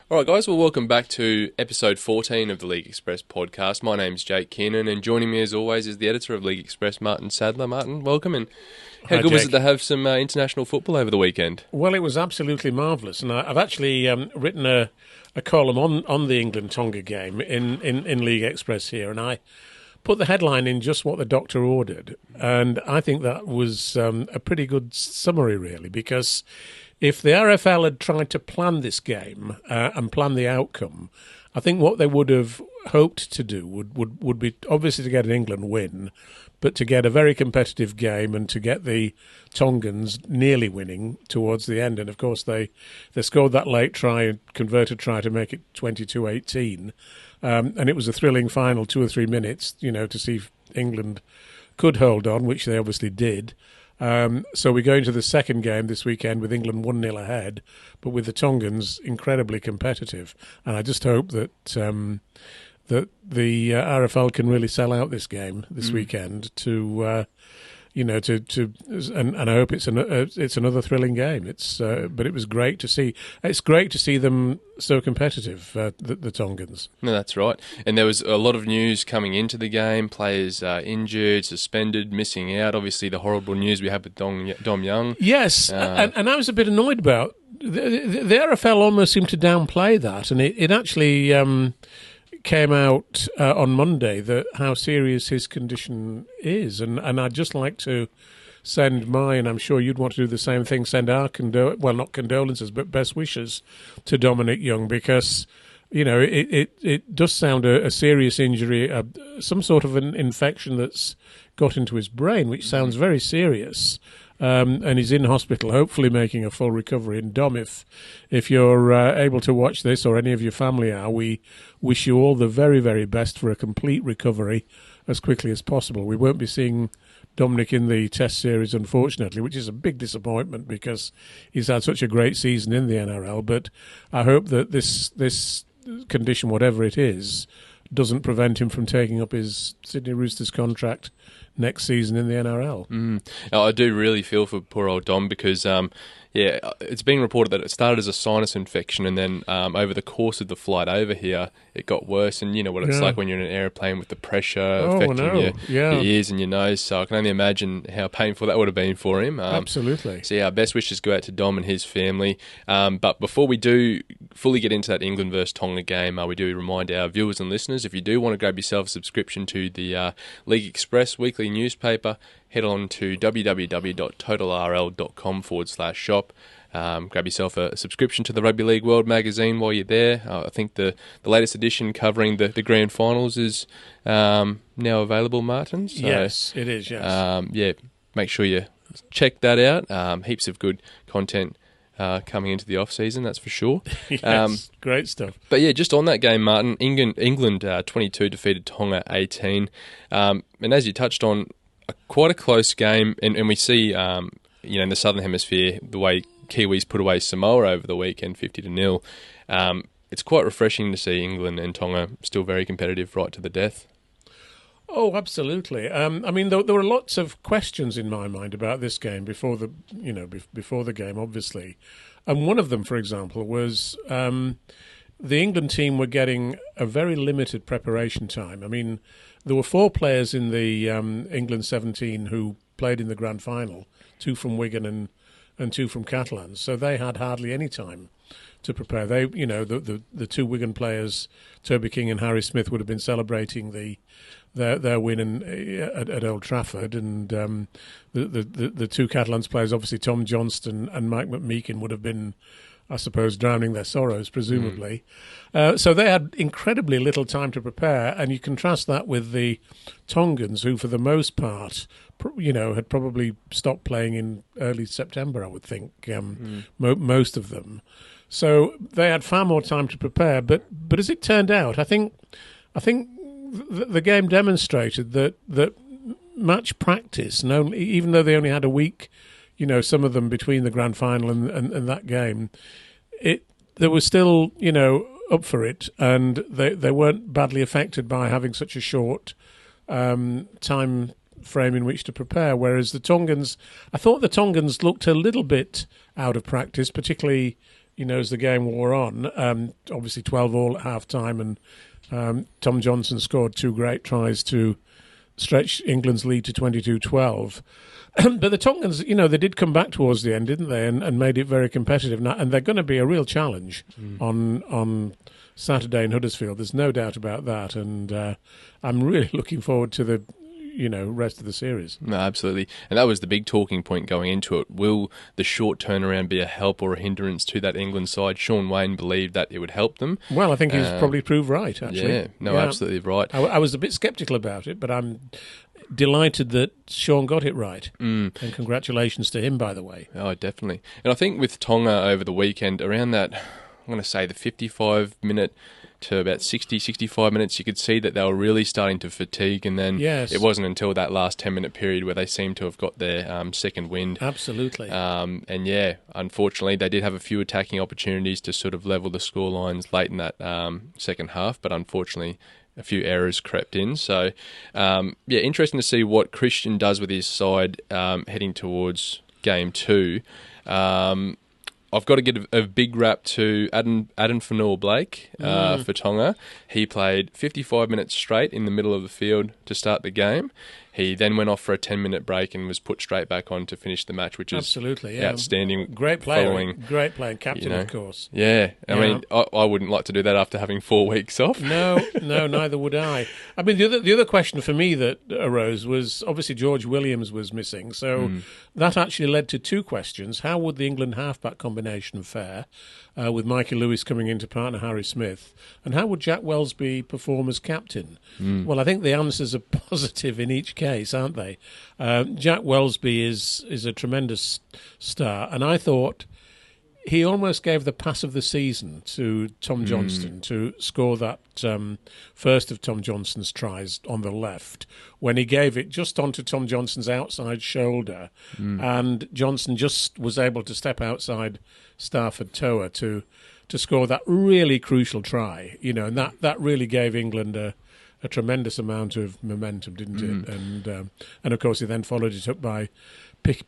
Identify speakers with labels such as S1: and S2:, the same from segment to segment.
S1: All right, guys, well, welcome back to episode 14 of the League Express podcast. My name's Jake KEARNAN, and joining me as always is the editor of League Express, MARTYN SADLER. MARTYN, welcome, and how
S2: Hi,
S1: good was
S2: Jake.
S1: it to have some international football over the weekend?
S2: Well, it was absolutely marvellous, and I've actually written a column on the England-Tonga game in League Express here, and I put the headline in just what the doctor ordered, and I think that was a pretty good summary, really, because if the RFL had tried to plan this game and plan the outcome, I think what they would have hoped to do would be obviously to get an England win, but to get a very competitive game and to get the Tongans nearly winning towards the end. And of course they scored that late try, converted try to make it 22-18. And it was a thrilling final 2 or 3 minutes, to see if England could hold on, which they obviously did. So we go into the second game this weekend with England 1-0 ahead, but with the Tongans incredibly competitive. And I just hope that that the RFL can really sell out this game this weekend and I hope it's another thrilling game. But it was great to see. It's great to see them so competitive, the Tongans.
S1: No, that's right. And there was a lot of news coming into the game, players injured, suspended, missing out. Obviously, the horrible news we had with Dom Young.
S2: Yes, and I was a bit annoyed about the RFL almost seemed to downplay that, and it actually came out on Monday that how serious his condition is, and I'd just like to send and I'm sure you'd want to do the same thing, send our not condolences, but best wishes to Dominic Young, because it does sound a serious injury, some sort of an infection that's got into his brain, which sounds very serious. And he's in hospital, hopefully making a full recovery. And Dom, if you're able to watch this, or any of your family are, we wish you all the very, very best for a complete recovery as quickly as possible. We won't be seeing Dominic in the Test series, unfortunately, which is a big disappointment because he's had such a great season in the NRL. But I hope that this condition, whatever it is, doesn't prevent him from taking up his Sydney Roosters contract next season in the NRL.
S1: I do really feel for poor old Dom because, it's being reported that it started as a sinus infection and then over the course of the flight over here, it got worse. And you know what it's like when you're in an airplane with the pressure affecting your ears and your nose. So I can only imagine how painful that would have been for him.
S2: Absolutely.
S1: So our best wishes go out to Dom and his family. But before we do fully get into that England versus Tonga game, we do remind our viewers and listeners, if you do want to grab yourself a subscription to the League Express weekly newspaper, head on to www.totalrl.com/shop. Grab yourself a subscription to the Rugby League World magazine while you're there. I think the latest edition covering the grand finals is now available, Martin. So,
S2: yes, it is, yes.
S1: Make sure you check that out. Heaps of good content coming into the off-season, that's for sure.
S2: Yes, great stuff.
S1: But yeah, just on that game, Martin, England 22 defeated Tonga 18. And as you touched on, quite a close game, and we see, in the Southern Hemisphere, the way Kiwis put away Samoa over the weekend, 50-0. It's quite refreshing to see England and Tonga still very competitive right to the death.
S2: Oh, absolutely. There were lots of questions in my mind about this game before the game, obviously, and one of them, for example, was the England team were getting a very limited preparation time. I mean, there were 4 players in the England 17 who played in the grand final, 2 from Wigan and 2 from Catalans, so they had hardly any time to prepare. They, the 2 Wigan players, Toby King and Harry Smith, would have been celebrating their win at Old Trafford, and the 2 Catalans players, obviously Tom Johnston and Mike McMeekin, would have been, I suppose, drowning their sorrows, presumably. So they had incredibly little time to prepare, and you contrast that with the Tongans, who, for the most part, had probably stopped playing in early September, I would think, most of them. So they had far more time to prepare. But as it turned out, I think the game demonstrated that match practice, and even though they only had a week, some of them between the grand final and that game, there was still, up for it, and they weren't badly affected by having such a short time frame in which to prepare. Whereas I thought the Tongans looked a little bit out of practice, particularly as the game wore on. Obviously 12-all at half-time, and Tom Johnson scored 2 great tries to stretch England's lead to 22-12. But the Tongans, they did come back towards the end, didn't they, and made it very competitive. Now, and they're going to be a real challenge on Saturday in Huddersfield. There's no doubt about that. And I'm really looking forward to the rest of the series.
S1: No, absolutely. And that was the big talking point going into it. Will the short turnaround be a help or a hindrance to that England side? Sean Wayne believed that it would help them.
S2: Well, I think he's probably proved right, actually.
S1: Yeah, absolutely right.
S2: I was a bit sceptical about it, but I'm delighted that Sean got it right. And congratulations to him, by the way.
S1: Oh, definitely. And I think with Tonga over the weekend, around that, I'm going to say the 55-minute to about 60, 65 minutes, you could see that they were really starting to fatigue, and then it wasn't until that last 10-minute period where they seemed to have got their second wind.
S2: Absolutely.
S1: And unfortunately, they did have a few attacking opportunities to sort of level the score lines late in that second half, but unfortunately a few errors crept in. So, interesting to see what Christian does with his side heading towards Game 2. I've got to give a big rap to Adam Fanua-Blake for Tonga. He played 55 minutes straight in the middle of the field to start the game. He then went off for a 10-minute break and was put straight back on to finish the match, which is outstanding.
S2: Great player, great player, captain, of course.
S1: Yeah, I mean, I wouldn't like to do that after having 4 weeks off.
S2: No, neither would I. I mean, the other question for me that arose was, obviously George Williams was missing, so that actually led to 2 questions. How would the England halfback combination fare with Mikey Lewis coming into partner Harry Smith? And how would Jack Welsby perform as captain? Well, I think the answers are positive in each case, aren't they? Jack Welsby is a tremendous star, and I thought he almost gave the pass of the season to Tom Johnston to score that first of Tom Johnston's tries on the left, when he gave it just onto Tom Johnston's outside shoulder, and Johnston just was able to step outside Stafford Toa to score that really crucial try, and that really gave England a tremendous amount of momentum, didn't it? And of course he then followed it up by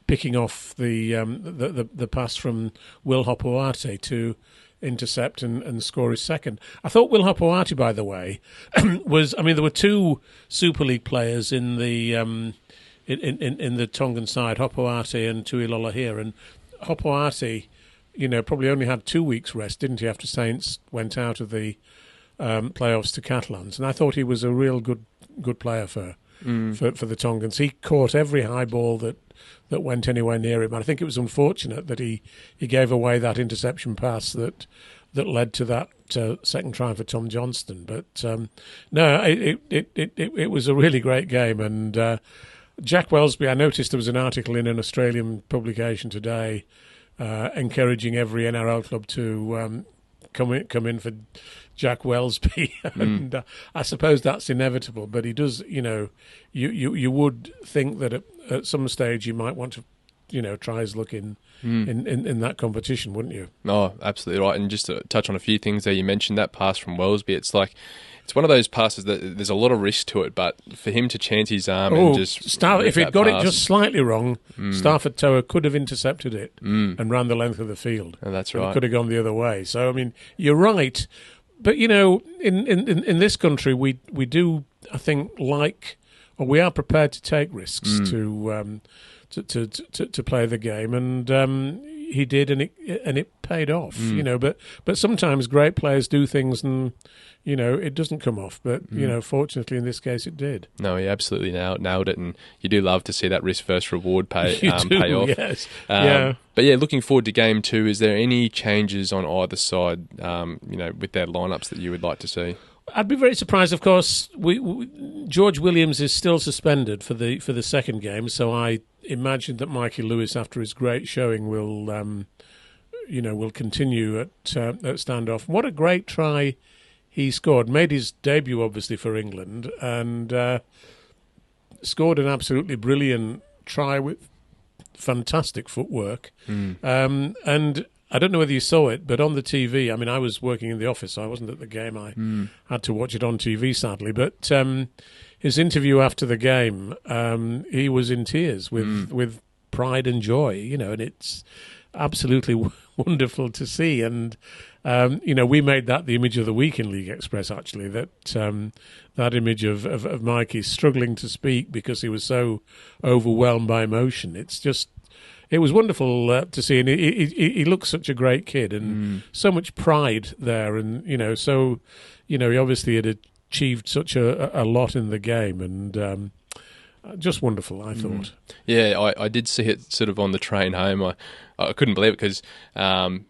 S2: picking off the pass from Will Hopoate to intercept and score his second. I thought Will Hopoate, by the way, there were 2 Super League players in the in the Tongan side, Hopoate and Tuilola here, and Hopoate, probably only had 2 weeks rest, didn't he, after Saints went out of the playoffs to Catalans, and I thought he was a real good player for the Tongans. He caught every high ball that went anywhere near him, and I think it was unfortunate that he gave away that interception pass that led to that second try for Tom Johnston. But it was a really great game, and Jack Welsby, I noticed there was an article in an Australian publication today encouraging every NRL club to come in for Jack Welsby, and I suppose that's inevitable. But he does, you would think that at some stage you might want to, try his luck in that competition, wouldn't you?
S1: Oh, absolutely right. And just to touch on a few things there, you mentioned that pass from Welsby. It's one of those passes that there's a lot of risk to it, but for him to chance his arm and just
S2: if he'd got it just slightly wrong, Stafford Toa could have intercepted it and ran the length of the field.
S1: Oh, that's right.
S2: It could have gone the other way. So I mean, you're right. But, in this country, we do, I think, we are prepared to take risks to play the game, and he did, and it paid off, But sometimes great players do things and, it doesn't come off. But, fortunately in this case it did.
S1: No, he absolutely nailed it, and you do love to see that risk versus reward pay off.
S2: Yes. Yeah.
S1: But looking forward to Game 2. Is there any changes on either side, with their lineups that you would like to see?
S2: I'd be very surprised. Of course, George Williams is still suspended for the second game, so I imagine that Mikey Lewis, after his great showing, will continue at standoff. What a great try he scored! Made his debut, obviously, for England, and scored an absolutely brilliant try with fantastic footwork. And I don't know whether you saw it, but on the TV, I mean, I was working in the office, so I wasn't at the game. I had to watch it on TV, sadly. But his interview after the game, he was in tears with pride and joy, and it's absolutely wonderful to see. And we made that the image of the week in League Express, actually, that image of Mikey struggling to speak because he was so overwhelmed by emotion. It was wonderful to see, and he looks such a great kid, and so much pride there, and he obviously had achieved such a lot in the game, and just wonderful, I thought.
S1: Yeah, I did see it sort of on the train home. I couldn't believe it because,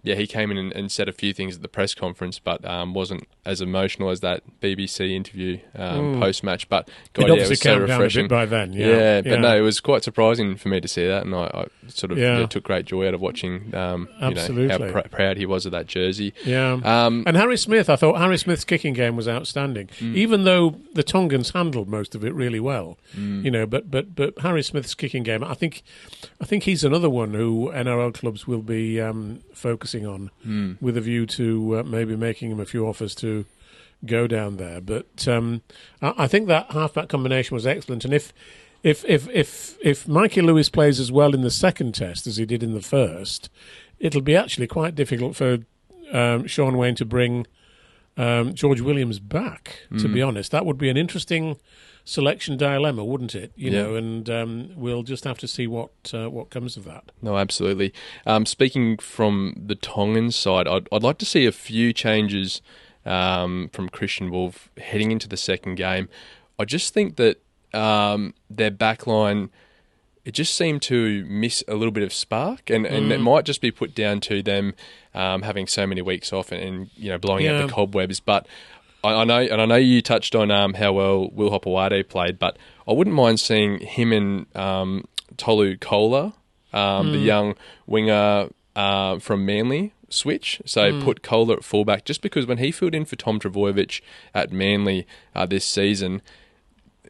S1: he came in and said a few things at the press conference, but wasn't as emotional as that BBC interview post-match. But God, it was so refreshing.
S2: Down a bit by then.
S1: But no, it was quite surprising for me to see that, and I sort of took great joy out of watching.
S2: Absolutely.
S1: How proud he was of that jersey.
S2: Yeah, and Harry Smith. I thought Harry Smith's kicking game was outstanding, even though the Tongans handled most of it really well. But Harry Smith's kicking game, I think he's another one who NRL clubs will be focusing on with a view to maybe making him a few offers to go down there. But I think that halfback combination was excellent, and if Mikey Lewis plays as well in the second test as he did in the first, it'll be actually quite difficult for Sean Wayne to bring George Williams back. To be honest, that would be an interesting selection dilemma, wouldn't it? And we'll just have to see what comes of that.
S1: No, absolutely. Speaking from the Tongan side, I'd like to see a few changes from Christian Wolf heading into the second game. I just think that their backline, it just seemed to miss a little bit of spark, and it might just be put down to them having so many weeks off and blowing out the cobwebs, but I know you touched on how well Will Hopewade played, but I wouldn't mind seeing him and Tolu Kola, the young winger from Manly, switch. So put Kola at fullback, just because when he filled in for Tom Trbojevic at Manly this season,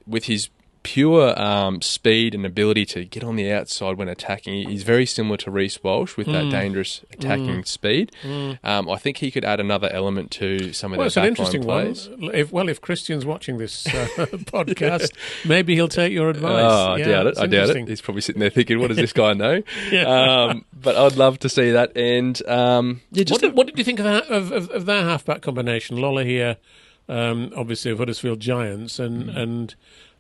S1: with his pure speed and ability to get on the outside when attacking, he's very similar to Reece Walsh with that dangerous attacking speed. I think he could add another element to some of the backline plays.
S2: If Christian's watching this podcast, maybe he'll take your advice.
S1: Oh, I doubt it. I doubt it. He's probably sitting there thinking, what does this guy know? But I'd love to see that. And
S2: what did you think of that halfback combination? Lola here, obviously of Huddersfield Giants, and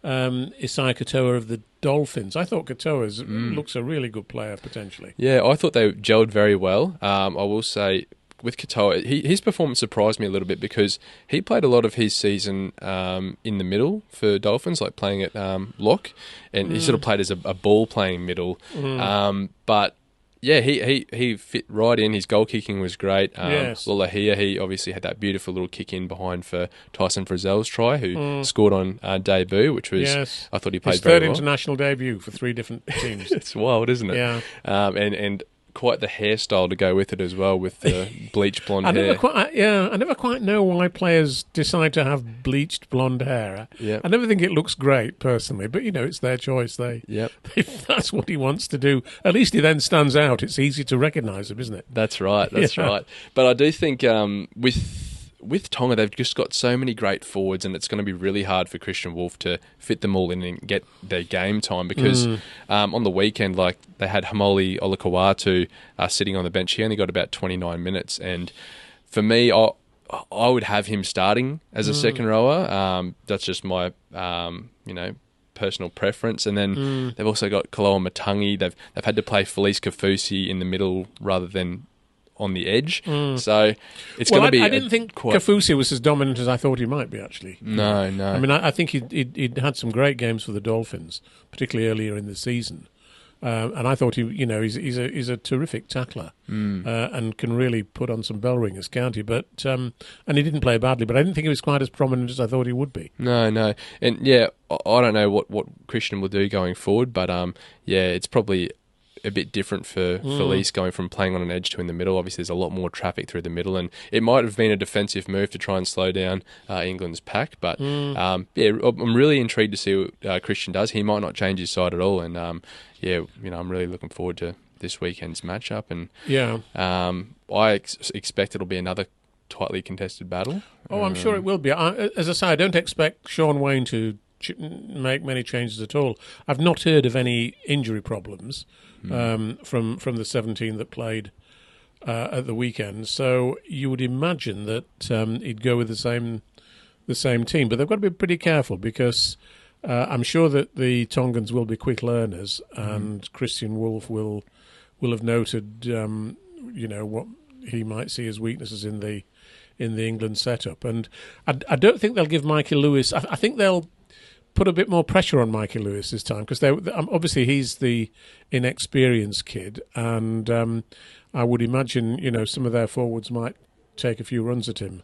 S2: Isaiah Katoa of the Dolphins. I thought Katoa looks a really good player potentially.
S1: Yeah, I thought they gelled very well. I will say with Katoa, his performance surprised me a little bit because he played a lot of his season in the middle for Dolphins, like playing at lock, and he sort of played as a ball playing middle. But yeah, he fit right in. His goal kicking was great. Lolahia, he obviously had that beautiful little kick in behind for Tyson Frizzell's try, who scored on debut, which was, I thought he played very well.
S2: His third international debut for 3 different teams.
S1: It's wild, isn't it?
S2: Yeah.
S1: And quite the hairstyle to go with it as well, with the bleached blonde hair.
S2: I never quite know why players decide to have bleached blonde hair. I never think it looks great, personally, but, it's their choice. If that's what he wants to do, at least he then stands out. It's easy to recognise him, isn't it?
S1: That's right, right. But I do think with Tonga, they've just got so many great forwards, and it's going to be really hard for Christian Wolf to fit them all in and get their game time because on the weekend, like, they had Hamoli Olakawatu sitting on the bench. He only got about 29 minutes, and for me, I would have him starting as a second rower. That's just my personal preference. And then they've also got Kaloa Matangi. They've had to play Felice Kafusi in the middle rather than on the edge. So it's going to be...
S2: I didn't think Kafusi was as dominant as I thought he might be, actually.
S1: No.
S2: I mean, I think he'd had some great games for the Dolphins, particularly earlier in the season. And I thought he's a terrific tackler and can really put on some bell ringers, can't he? But and he didn't play badly, but I didn't think he was quite as prominent as I thought he would be.
S1: No. And I don't know what Christian will do going forward, but it's probably a bit different for Felice going from playing on an edge to in the middle. Obviously, there's a lot more traffic through the middle, and it might have been a defensive move to try and slow down England's pack. But I'm really intrigued to see what Christian does. He might not change his side at all, and I'm really looking forward to this weekend's matchup. And I expect it'll be another tightly contested battle.
S2: Oh, I'm sure it will be. As I say, I don't expect Sean Wayne to make many changes at all. I've not heard of any injury problems from the 17 that played at the weekend. So you would imagine that he'd go with the same team. But they've got to be pretty careful because I'm sure that the Tongans will be quick learners, and Christian Wolff will have noted, what he might see as weaknesses in the England setup. And I don't think they'll give Mikey Lewis. I think they'll put a bit more pressure on Mikey Lewis this time because obviously he's the inexperienced kid, and I would imagine some of their forwards might take a few runs at him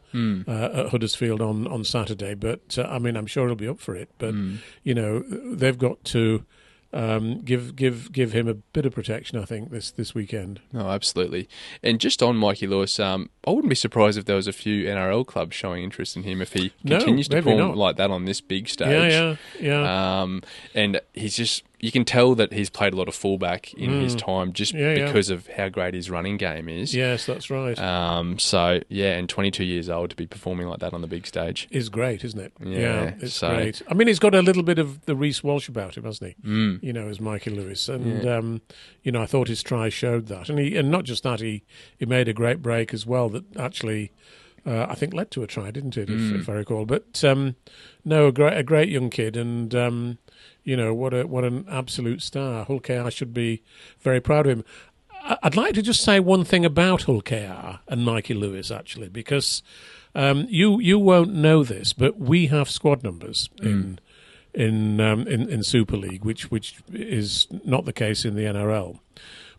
S2: at Huddersfield on Saturday. But I'm sure he'll be up for it. But they've got to give him a bit of protection, I think, this weekend.
S1: No, absolutely. And just on Mikey Lewis, I wouldn't be surprised if there was a few NRL clubs showing interest in him if he continues to perform like that on this big stage.
S2: Yeah.
S1: And he's just... You can tell that he's played a lot of fullback in his time because of how great his running game is.
S2: Yes, that's right.
S1: And 22 years old to be performing like that on the big stage
S2: is great, isn't it?
S1: Yeah,
S2: it's great. I mean, he's got a little bit of the Reece Walsh about him, hasn't he? As Mikey Lewis. And, I thought his try showed that. And not just that, he made a great break as well that actually... I think led to a try, didn't it, if I recall? But a great young kid, and what an absolute star. Hull KR should be very proud of him. I'd like to just say one thing about Hull KR and Mikey Lewis, actually, because you won't know this, but we have squad numbers in Super League, which is not the case in the NRL.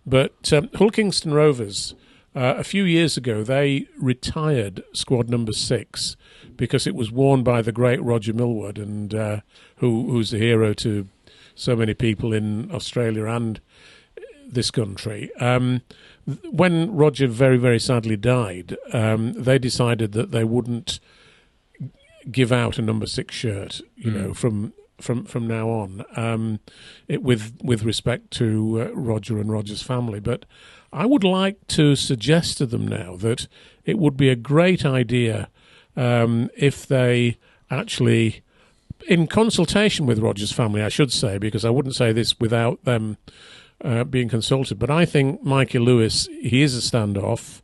S2: But Hull Kingston Rovers. A few years ago, they retired squad number 6 because it was worn by the great Roger Millward, and who's a hero to so many people in Australia and this country. When Roger very, very sadly died, they decided that they wouldn't give out a number 6 shirt, from now on, with respect to Roger and Roger's family. But I would like to suggest to them now that it would be a great idea if they actually, in consultation with Roger's family, I should say, because I wouldn't say this without them being consulted, but I think Mikey Lewis, he is a standoff,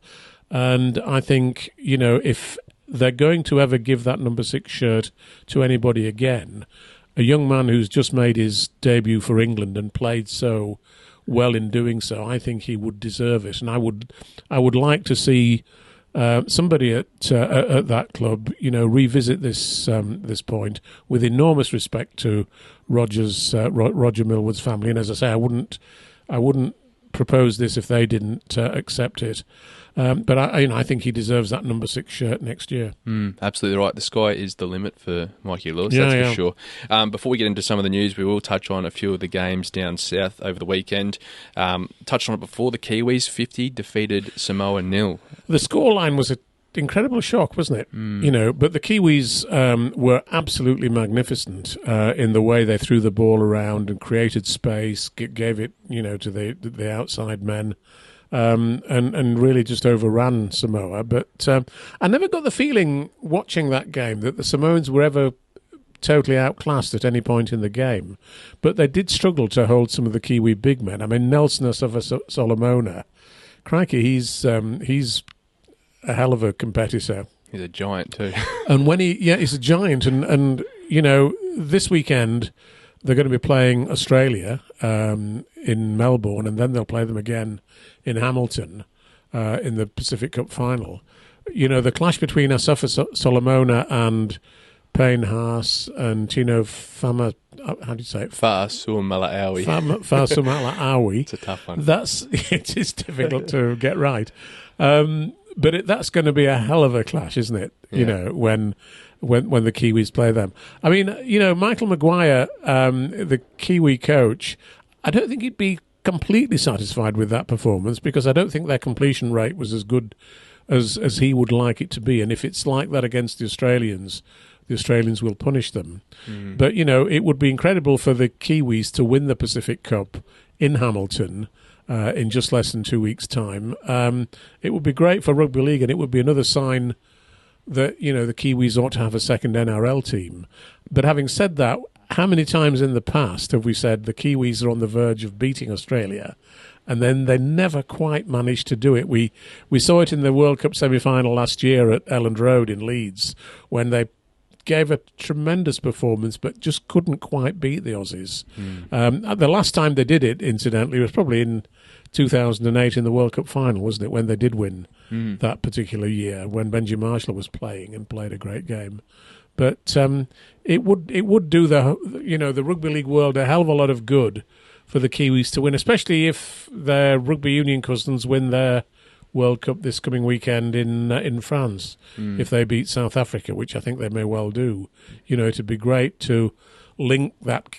S2: and I think, if they're going to ever give that number 6 shirt to anybody again, a young man who's just made his debut for England and played so well in doing so, I think he would deserve it. And I would like to see somebody at that club, revisit this point with enormous respect to Roger Millward's family. And as I say, I wouldn't propose this if they didn't accept it. But I think he deserves that number 6 shirt next year.
S1: Absolutely right. The sky is the limit for Mikey Lewis, that's for sure. Before we get into some of the news, we will touch on a few of the games down south over the weekend. Touched on it before. The Kiwis 50 defeated Samoa 0.
S2: The scoreline was an incredible shock, wasn't it? But the Kiwis were absolutely magnificent in the way they threw the ball around and created space, gave it, to the outside men. And really just overran Samoa. But I never got the feeling watching that game that the Samoans were ever totally outclassed at any point in the game. But they did struggle to hold some of the Kiwi big men. I mean, Nelson Solomona, crikey, he's a hell of a competitor.
S1: He's a giant too.
S2: And when he's a giant. And this weekend they're going to be playing Australia in Melbourne, and then they'll play them again in Hamilton in the Pacific Cup final. The clash between Asafa Solomona and Payne Haas and Tino Fama, how do you say it?
S1: Fa'asuamaleaui.
S2: Fa'asuamaleaui.
S1: It's a tough one.
S2: It is difficult to get right. But that's going to be a hell of a clash, isn't it?
S1: Yeah.
S2: When the Kiwis play them. I mean, Michael Maguire, the Kiwi coach, I don't think he'd be completely satisfied with that performance because I don't think their completion rate was as good as he would like it to be. And if it's like that against the Australians will punish them. But, it would be incredible for the Kiwis to win the Pacific Cup in Hamilton in just less than 2 weeks' time. It would be great for rugby league, and it would be another sign that, the Kiwis ought to have a second NRL team. But having said that, how many times in the past have we said the Kiwis are on the verge of beating Australia and then they never quite managed to do it. We saw it in the World Cup semi-final last year at Elland Road in Leeds, when they gave a tremendous performance but just couldn't quite beat the Aussies. The last time they did it, incidentally, was probably in 2008 in the World Cup final, wasn't it, when they did win that particular year, when Benji Marshall was playing and played a great game. But it would do the rugby league world a hell of a lot of good for the Kiwis to win, especially if their rugby union cousins win their World Cup this coming weekend in France. If they beat South Africa, which I think they may well do, it'd be great to link that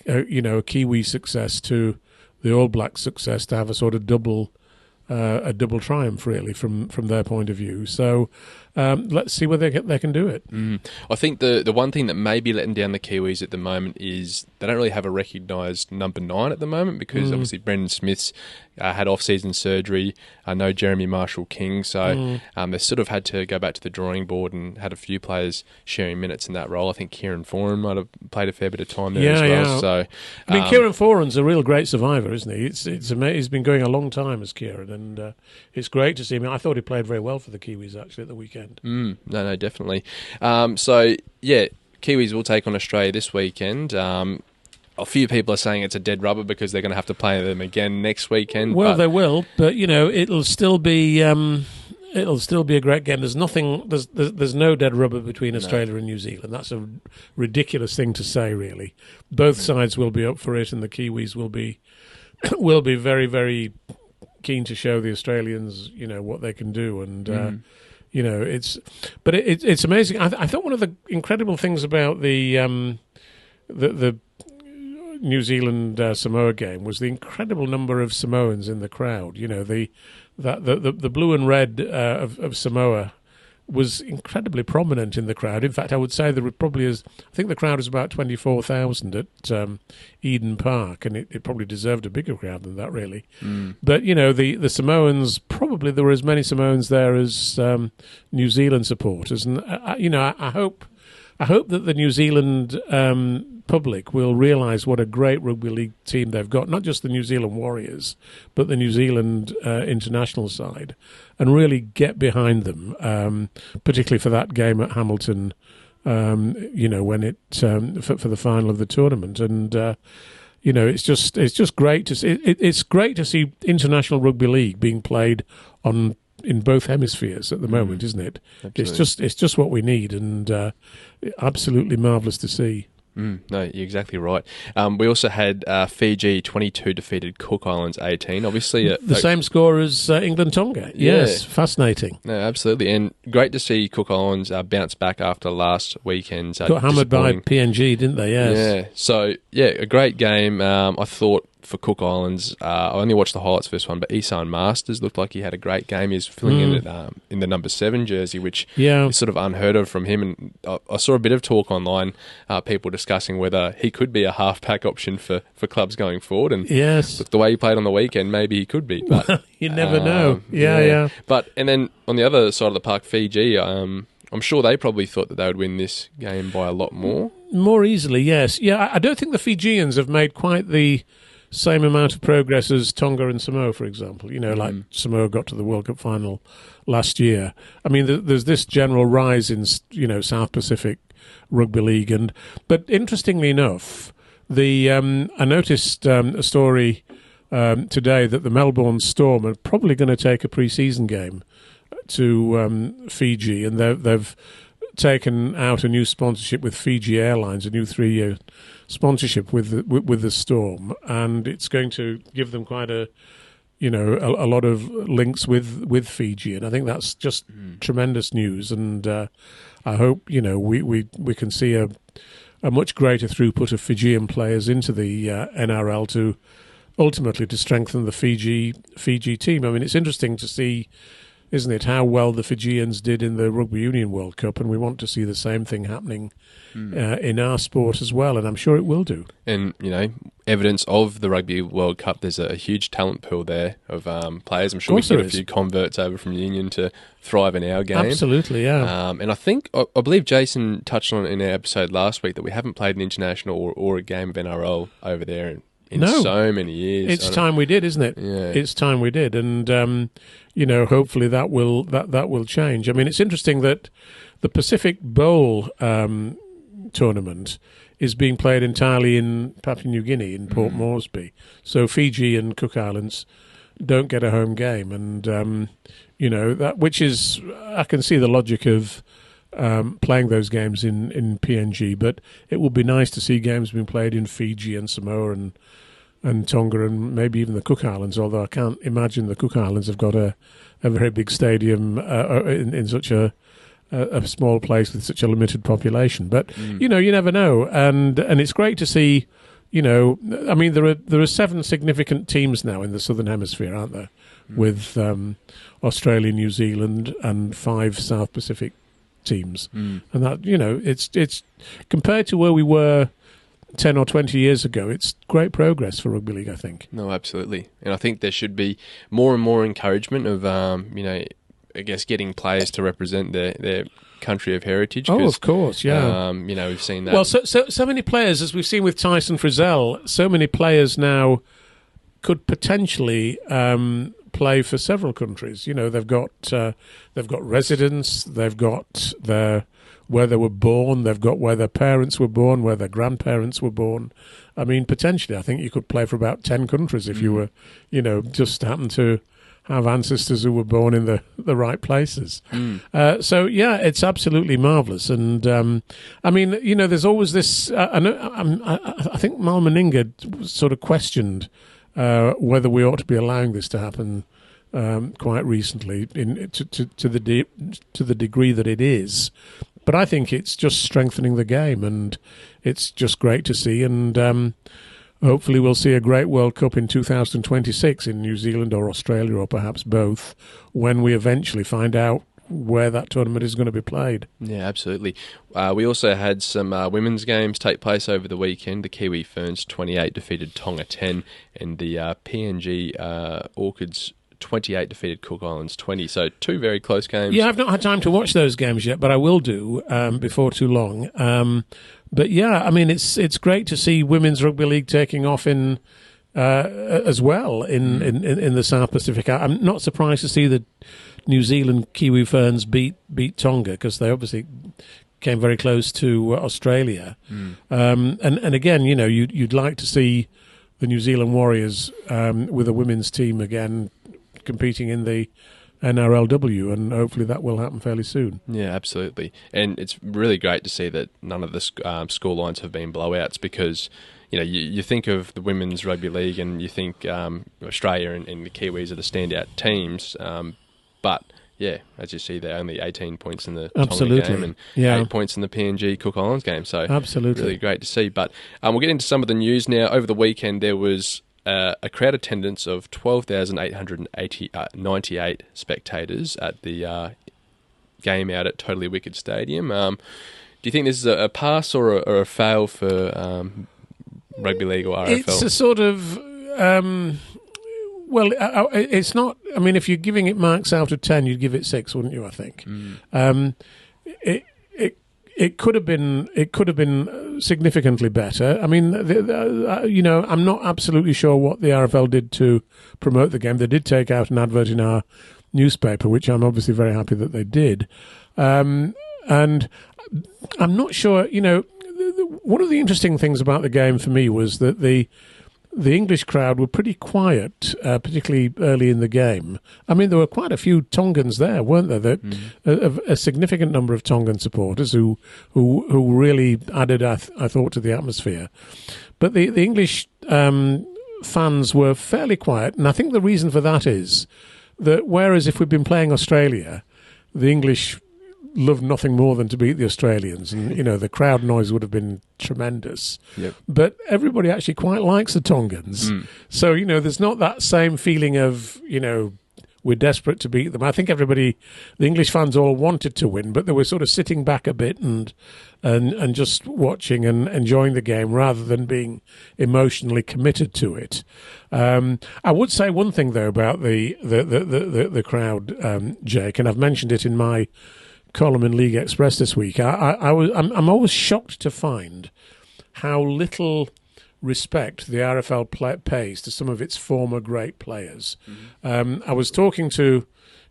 S2: Kiwi success to the All Blacks success, to have a sort of double triumph, really, from their point of view. So let's see whether they can do it.
S1: I think the one thing that may be letting down the Kiwis at the moment is they don't really have a recognised number 9 at the moment, because obviously Brendan Smith's had off-season surgery. No Jeremy Marshall-King, so they sort of had to go back to the drawing board and had a few players sharing minutes in that role. I think Kieran Foran might have played a fair bit of time there as well.
S2: Yeah.
S1: So,
S2: I mean, Kieran Foran's a real great survivor, isn't he? It's amazing. He's been going a long time as Kieran, and it's great to see him. I thought he played very well for the Kiwis, actually, at the weekend.
S1: No, definitely. So, yeah, Kiwis will take on Australia this weekend. A few people are saying it's a dead rubber because they're going to have to play them again next weekend.
S2: Well, they will, but it'll still be a great game. There's nothing. There's no dead rubber between Australia and New Zealand. That's a ridiculous thing to say, really. Both sides will be up for it, and the Kiwis will be very, very keen to show the Australians, what they can do, and. It's amazing. I thought one of the incredible things about the New Zealand Samoa game was the incredible number of Samoans in the crowd. The blue and red of Samoa was incredibly prominent in the crowd. In fact, I would say there probably is. I think the crowd was about 24,000 at Eden Park, and it probably deserved a bigger crowd than that, really. But the Samoans, probably there were as many Samoans there as New Zealand supporters, and I hope that the New Zealand public will realise what a great rugby league team they've got, not just the New Zealand Warriors, but the New Zealand international side, and really get behind them, particularly for that game at Hamilton, when it for the final of the tournament. And it's just great to see. It's great to see international rugby league being played in both hemispheres at the moment, isn't it? Absolutely. It's just what we need, and absolutely marvellous to see.
S1: No, you're exactly right. We also had Fiji 22 defeated Cook Islands 18. Obviously,
S2: the same score as England-Tonga. Yes, fascinating.
S1: No, absolutely, and great to see Cook Islands bounce back after last weekend's.
S2: Got hammered by PNG, didn't they? Yes.
S1: Yeah. So a great game. I thought. For Cook Islands, I only watched the highlights for this one, but Isan Masters looked like he had a great game. He was filling in the number 7 jersey, which is sort of unheard of from him. And I saw a bit of talk online, people discussing whether he could be a halfback option for clubs going forward. And look, the way he played on the weekend, maybe he could be. But
S2: you never know. Yeah.
S1: And then on the other side of the park, Fiji, I'm sure they probably thought that they would win this game by a lot more.
S2: More easily, yes. Yeah, I don't think the Fijians have made quite the same amount of progress as Tonga and Samoa, for example. Like Samoa got to the World Cup final last year. I mean, there's this general rise in, South Pacific Rugby League. But interestingly enough, I noticed a story today that the Melbourne Storm are probably going to take a pre-season game to Fiji, and they've taken out a new sponsorship with Fiji Airlines, a new 3-year sponsorship with the Storm, and it's going to give them quite a lot of links with Fiji, and I think that's just tremendous news. And I hope we can see a much greater throughput of Fijian players into the NRL to ultimately to strengthen the Fiji team. I mean, it's interesting to see, isn't it, how well the Fijians did in the Rugby Union World Cup, and we want to see the same thing happening in our sport as well, and I'm sure it will do.
S1: And, evidence of the Rugby World Cup, there's a huge talent pool there of players. I'm sure we get a few converts over from Union to thrive in our game.
S2: Absolutely, yeah.
S1: And I believe Jason touched on it in our episode last week that we haven't played an international or a game of NRL over there in so many years.
S2: It's time we did, isn't it?
S1: Yeah.
S2: It's time we did, and hopefully that will change. I mean, it's interesting that the Pacific Bowl tournament is being played entirely in Papua New Guinea, in Port Moresby. So Fiji and Cook Islands don't get a home game, and that, which is, I can see the logic of playing those games in PNG, but it would be nice to see games being played in Fiji and Samoa and Tonga and maybe even the Cook Islands, although I can't imagine the Cook Islands have got a very big stadium in such a small place with such a limited population. But you never know, and it's great to see. I mean, there are 7 significant teams now in the Southern Hemisphere, aren't there? With Australia, New Zealand, and 5 South Pacific teams, and that it's compared to where we were 10 or 20 years ago, it's great progress for rugby league, I think.
S1: No, absolutely, and I think there should be more and more encouragement of I guess getting players to represent their country of heritage.
S2: Oh, of course, yeah.
S1: We've seen that.
S2: Well, so many players, as we've seen with Tyson Frizzell, so many players now could potentially play for several countries. They've got residence, they've got where they were born, they've got where their parents were born, where their grandparents were born. I mean, potentially, I think you could play for about 10 countries if you were, just happened to have ancestors who were born in the right places. So, yeah, it's absolutely marvellous. And, I mean, there's always this... I think Mal Meninga sort of questioned whether we ought to be allowing this to happen quite recently to the degree that it is. But I think it's just strengthening the game, and it's just great to see. And hopefully we'll see a great World Cup in 2026 in New Zealand or Australia, or perhaps both, when we eventually find out where that tournament is going to be played.
S1: Yeah, absolutely. We also had some women's games take place over the weekend. The Kiwi Ferns 28 defeated Tonga 10, and the PNG Orchids 28 defeated Cook Islands 20. So 2 very close games.
S2: Yeah, I've not had time to watch those games yet, but I will do before too long. But yeah, I mean, it's great to see women's rugby league taking off in as well in the South Pacific. I'm not surprised to see the New Zealand Kiwi Ferns beat Tonga, because they obviously came very close to Australia. And again, you'd like to see the New Zealand Warriors with a women's team again competing in the NRLW, and hopefully that will happen fairly soon. Yeah,
S1: absolutely. And it's really great to see that none of the score lines have been blowouts, because you think of the women's rugby league and you think Australia and the Kiwis are the standout teams, but yeah, as you see, they're only 18 points in the Tonga game and 8 points in the PNG Cook Islands game. So
S2: absolutely,
S1: really great to see. But we'll get into some of the news now. Over the weekend, there was a crowd attendance of 12,898 spectators at the game out at Totally Wicked Stadium. Do you think this is a pass or a fail for rugby league or RFL?
S2: It's a sort of... well, it's not... I mean, if you're giving it marks out of 10, you'd give it 6, wouldn't you, I think? It could have been significantly better. I mean, I'm not absolutely sure what the RFL did to promote the game. They did take out an advert in our newspaper, which I'm obviously very happy that they did. And I'm not sure. One of the interesting things about the game for me was that the English crowd were pretty quiet, particularly early in the game. I mean, there were quite a few Tongans there, weren't there? A significant number of Tongan supporters who really added, I thought, to the atmosphere. But the English fans were fairly quiet, and I think the reason for that is that whereas if we'd been playing Australia, the English loved nothing more than to beat the Australians, and the crowd noise would have been tremendous.
S1: Yep.
S2: But everybody actually quite likes the Tongans, so there's not that same feeling of we're desperate to beat them. I think the English fans all wanted to win, but they were sort of sitting back a bit and just watching and enjoying the game rather than being emotionally committed to it. I would say one thing though about the crowd, Jake, and I've mentioned it in my column in League Express this week. I'm always shocked to find how little respect the RFL pays to some of its former great players. I was talking to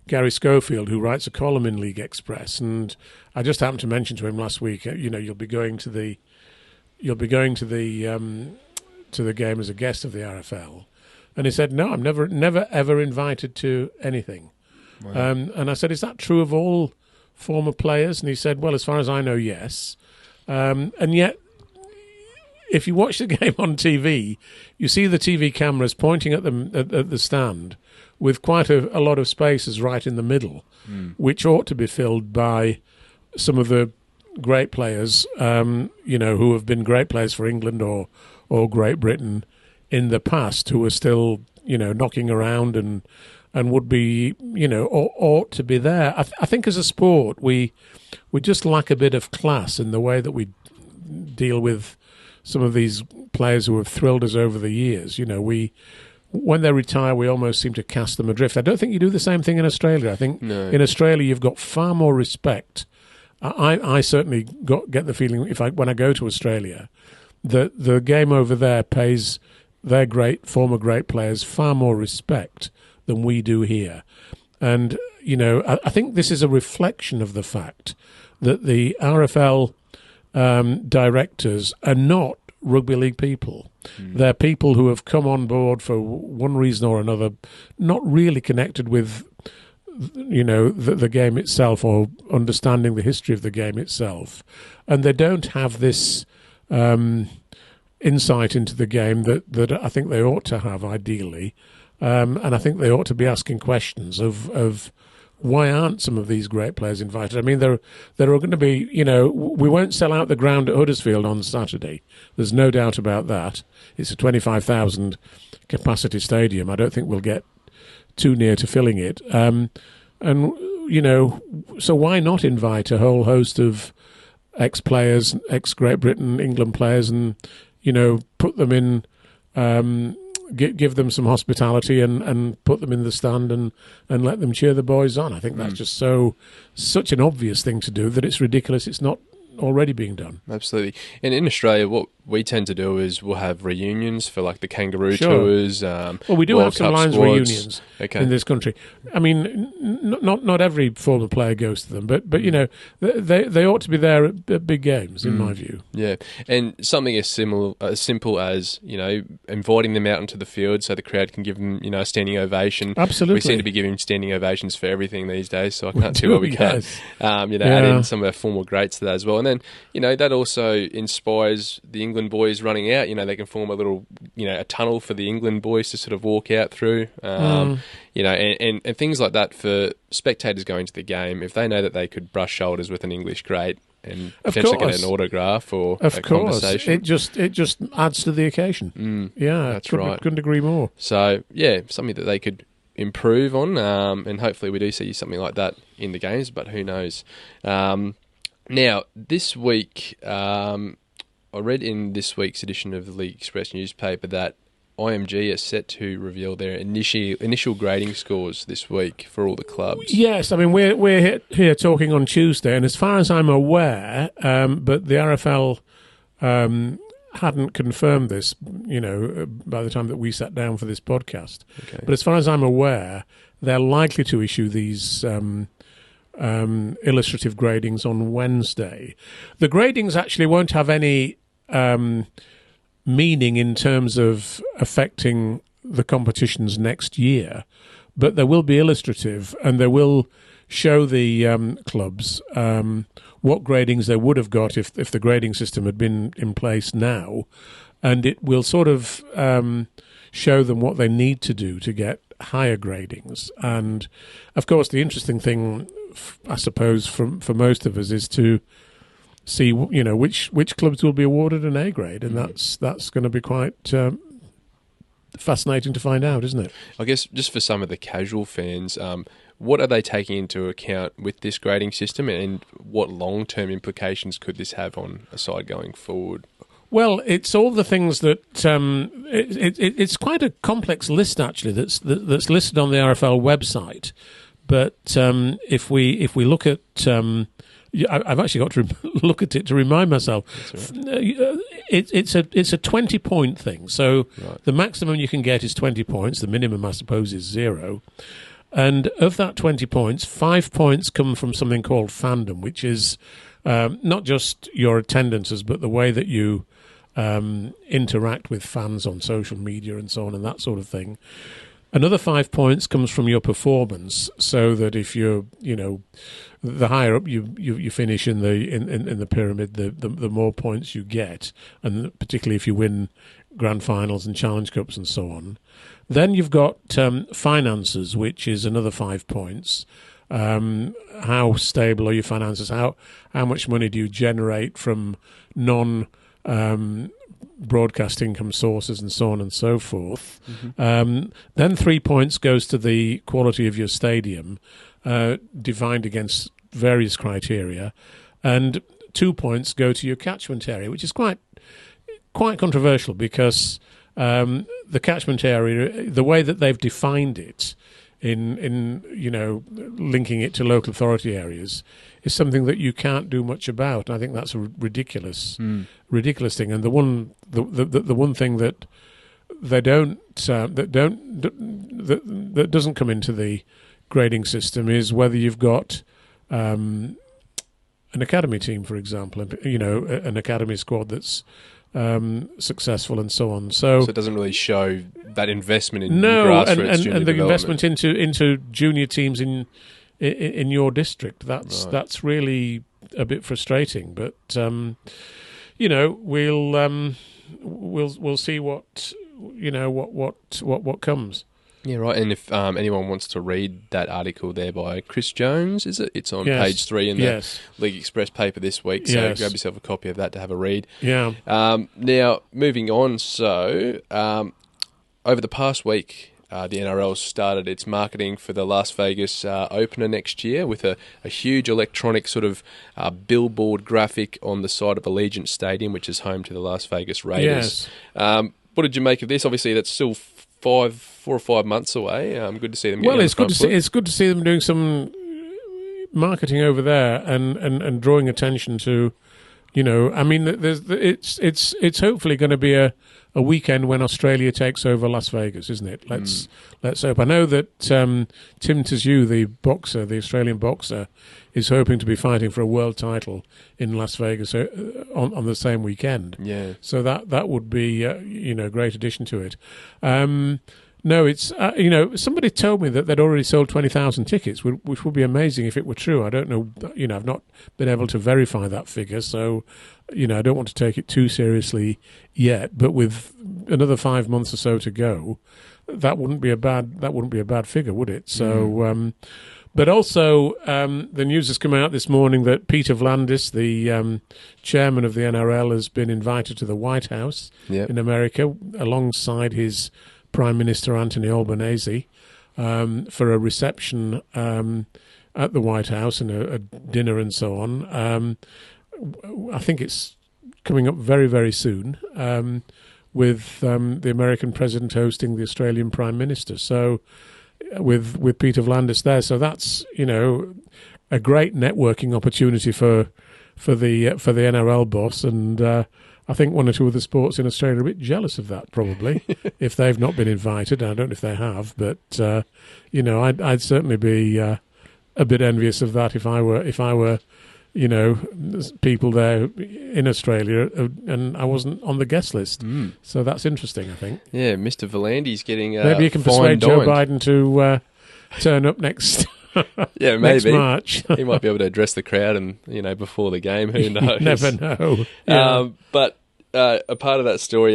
S2: Gary Schofield, who writes a column in League Express, and I just happened to mention to him last week, you'll be going to the game as a guest of the RFL, and he said, no, I'm never ever invited to anything. Wow. And I said, is that true of all former players? And he said, well, as far as I know, yes. And yet, if you watch the game on TV, you see the TV cameras pointing at them at the stand with quite a lot of spaces right in the middle, which ought to be filled by some of the great players, who have been great players for England or Great Britain in the past, who are still, knocking around and would be, ought to be there. I think as a sport, we just lack a bit of class in the way that we deal with some of these players who have thrilled us over the years. When they retire, we almost seem to cast them adrift. I don't think you do the same thing in Australia. I think in Australia you've got far more respect. I certainly get the feeling when I go to Australia that the game over there pays their former great players far more respect than we do here. And, I think this is a reflection of the fact that the RFL directors are not rugby league people. They're people who have come on board for one reason or another, not really connected with, the game itself or understanding the history of the game itself. And they don't have this insight into the game that I think they ought to have, ideally. And I think they ought to be asking questions of why aren't some of these great players invited? I mean, there are going to be, we won't sell out the ground at Huddersfield on Saturday. There's no doubt about that. It's a 25,000 capacity stadium. I don't think we'll get too near to filling it. So why not invite a whole host of ex-players, ex-Great Britain, England players, and, put them in... give them some hospitality and put them in the stand and let them cheer the boys on. I think that's just such an obvious thing to do that it's ridiculous it's not already being done.
S1: Absolutely. And in Australia, what we tend to do is we'll have reunions for like the kangaroo tours.
S2: Well, we do have some Lions reunions in this country. I mean, not every former player goes to them, but they ought to be there at big games, in my view.
S1: Yeah, and something as simple as inviting them out into the field so the crowd can give them a standing ovation.
S2: Absolutely,
S1: we seem to be giving standing ovations for everything these days, so I can't see why we can't. Add in some of our former greats to that as well, and then that also inspires the England boys running out. They can form a little, a tunnel for the England boys to sort of walk out through. And things like that for spectators going to the game. If they know that they could brush shoulders with an English great and potentially get an autograph or a conversation,
S2: it just adds to the occasion.
S1: That's right.
S2: Couldn't agree more.
S1: So something that they could improve on, and hopefully we do see something like that in the games. But who knows? Now this week. I read in this week's edition of the League Express newspaper that IMG are set to reveal their initial grading scores this week for all the clubs.
S2: Yes, I mean we're here talking on Tuesday, and as far as I'm aware, but the RFL hadn't confirmed this, by the time that we sat down for this podcast. Okay. But as far as I'm aware, they're likely to issue these illustrative gradings on Wednesday. The gradings actually won't have any meaning in terms of affecting the competitions next year, but they will be illustrative, and they will show the clubs what gradings they would have got if the grading system had been in place now, and it will sort of show them what they need to do to get higher gradings. And of course the interesting thing, I suppose, for most of us is to see which clubs will be awarded an A grade, and that's going to be quite fascinating to find out, isn't it?
S1: I guess just for some of the casual fans, what are they taking into account with this grading system, and what long-term implications could this have on a side going forward?
S2: Well, it's all the things that it's quite a complex list actually that's listed on the RFL website. But if we look at, I've actually got to look at it to remind myself. it's a 20-point thing. So the maximum you can get is 20 points. The minimum, I suppose, is 0. And of that 20 points, 5 points come from something called fandom, which is not just your attendances, but the way that you interact with fans on social media and so on and that sort of thing. Another 5 points comes from your performance, so that if you're, the higher up you finish in the pyramid, the more points you get, and particularly if you win grand finals and challenge cups and so on. Then you've got finances, which is another 5 points. How stable are your finances? How much money do you generate from broadcast income sources and so on and so forth. Then 3 points goes to the quality of your stadium, defined against various criteria, and 2 points go to your catchment area, which is quite controversial because the catchment area, the way that they've defined it in linking it to local authority areas, is something that you can't do much about. And I think that's a ridiculous thing. And the one thing that that doesn't come into the grading system is whether you've got an academy team, for example, an academy squad that's successful and so on. So
S1: it doesn't really show that investment in grassroots
S2: and the investment into junior teams in your district. That's really a bit frustrating. But we'll see what comes.
S1: Yeah, right. And if anyone wants to read that article there by Chris Jones, is it? It's on page 3 in the League Express paper this week. So grab yourself a copy of that to have a read.
S2: Yeah.
S1: Now, moving on. So, over the past week, the NRL started its marketing for the Las Vegas opener next year with a huge electronic sort of billboard graphic on the side of Allegiant Stadium, which is home to the Las Vegas Raiders.
S2: Yes.
S1: What did you make of this? Obviously, that's still 4 or 5 months away. Good to see them.
S2: Well, it's good to see them doing some marketing over there and drawing attention to, it's hopefully going to be a weekend when Australia takes over Las Vegas, isn't it? Let's hope. I know that Tim Tszyu, the Australian boxer, is hoping to be fighting for a world title in Las Vegas on the same weekend.
S1: Yeah.
S2: So that would be a great addition to it. No, it's somebody told me that they'd already sold 20,000 tickets, which would be amazing if it were true. I don't know, I've not been able to verify that figure, so I don't want to take it too seriously yet. But with another 5 months or so to go, that wouldn't be a bad figure, would it? So, but also the news has come out this morning that Peter Vlandis, the chairman of the NRL, has been invited to the White House in America alongside his Prime Minister Anthony Albanese for a reception at the White House and a dinner and so on. I think it's coming up very, very soon with the American president hosting the Australian Prime Minister. So with Peter Vlandis there, so that's a great networking opportunity for the NRL boss, and I think one or two of the sports in Australia are a bit jealous of that, probably, if they've not been invited. I don't know if they have, but I'd certainly be a bit envious of that if I were people there in Australia and I wasn't on the guest list. So that's interesting, I think.
S1: Yeah, Mr. Volandi's getting
S2: maybe you can persuade Joe Biden to turn up next.
S1: Yeah, maybe
S2: next March.
S1: He might be able to address the crowd and before the game. Who knows?
S2: You never know. Yeah.
S1: But a part of that story,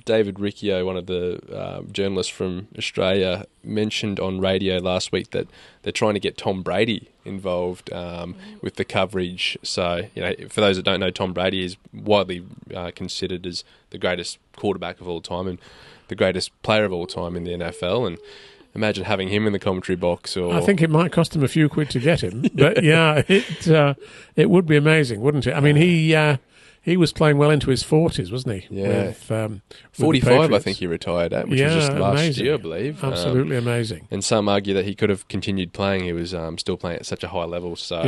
S1: David Riccio, one of the journalists from Australia, mentioned on radio last week that they're trying to get Tom Brady involved with the coverage. So, for those that don't know, Tom Brady is widely considered as the greatest quarterback of all time and the greatest player of all time in the NFL. And imagine having him in the commentary box. Or
S2: I think it might cost him a few quid to get him, but yeah, it would be amazing, wouldn't it? I mean, he he was playing well into his 40s, wasn't he?
S1: Yeah.
S2: With
S1: 45, I think he retired at, which was just last
S2: amazing.
S1: year, I believe.
S2: Absolutely amazing.
S1: And some argue that he could have continued playing. He was still playing at such a high level. So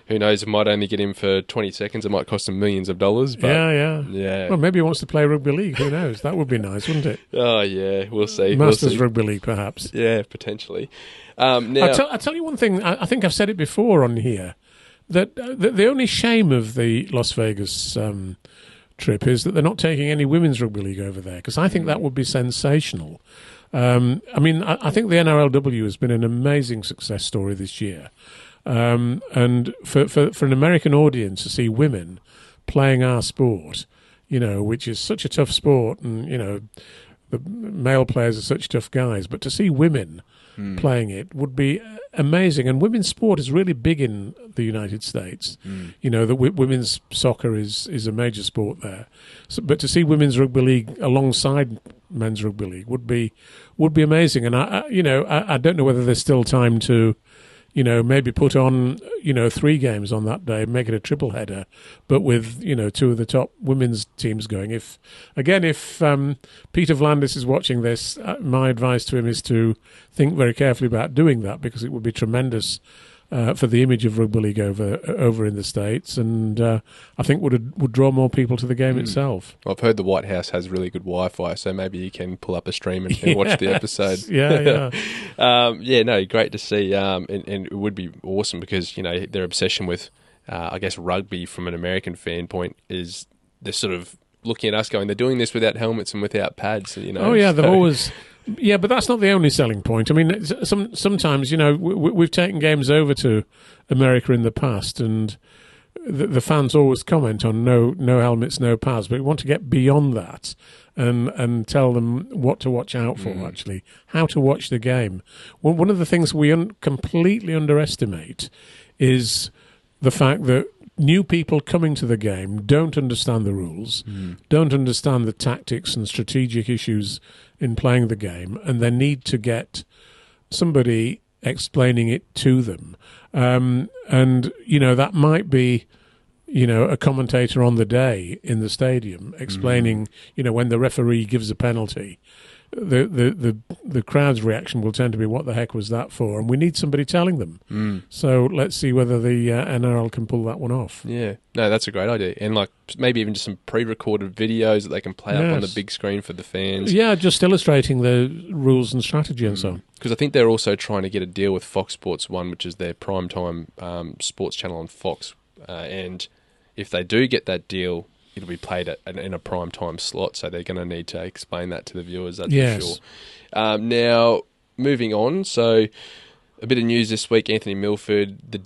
S1: who knows? It might only get him for 20 seconds. It might cost him millions of dollars. But yeah.
S2: Well, maybe he wants to play rugby league. Who knows? That would be nice, wouldn't it?
S1: Oh, yeah. We'll see.
S2: Masters Rugby League, perhaps.
S1: Yeah, potentially. Now,
S2: I'll tell you one thing. I think I've said it before on here, that the only shame of the Las Vegas trip is that they're not taking any women's rugby league over there, because I think that would be sensational. I mean, I think the NRLW has been an amazing success story this year. And for an American audience to see women playing our sport, which is such a tough sport, and, the male players are such tough guys, but to see women playing it would be amazing. And women's sport is really big in the United States. The women's soccer is a major sport there. But to see women's rugby league alongside men's rugby league would be amazing. And I don't know whether there's still time to maybe put on 3 games on that day, make it a triple header, but with 2 of the top women's teams going. If Peter Vlandis is watching this, my advice to him is to think very carefully about doing that, because it would be tremendous for the image of rugby league over in the States, and I think would draw more people to the game itself.
S1: I've heard the White House has really good Wi-Fi, so maybe you can pull up a stream and watch the episode. Great to see, and it would be awesome, because their obsession with I guess rugby from an American fan point is they're sort of looking at us going, they're doing this without helmets and without pads, they've
S2: always. Yeah, but that's not the only selling point. I mean, sometimes, we've taken games over to America in the past, and the fans always comment on no helmets, no pads, but we want to get beyond that and tell them what to watch out for, actually, how to watch the game. One of the things we completely underestimate is the fact that new people coming to the game don't understand the rules, don't understand the tactics and strategic issues in playing the game, and they need to get somebody explaining it to them. That might be, a commentator on the day in the stadium explaining, when the referee gives a penalty, the crowd's reaction will tend to be, what the heck was that for? And we need somebody telling them. So let's see whether the NRL can pull that one off.
S1: Yeah, no, that's a great idea. And maybe even just some pre-recorded videos that they can play up on the big screen for the fans.
S2: Yeah, just illustrating the rules and strategy and so on.
S1: Because I think they're also trying to get a deal with Fox Sports 1, which is their primetime sports channel on Fox. And if they do get that deal, it'll be played in a prime time slot, so they're going to need to explain that to the viewers, that's for sure. Now, moving on, so a bit of news this week, Anthony Milford, the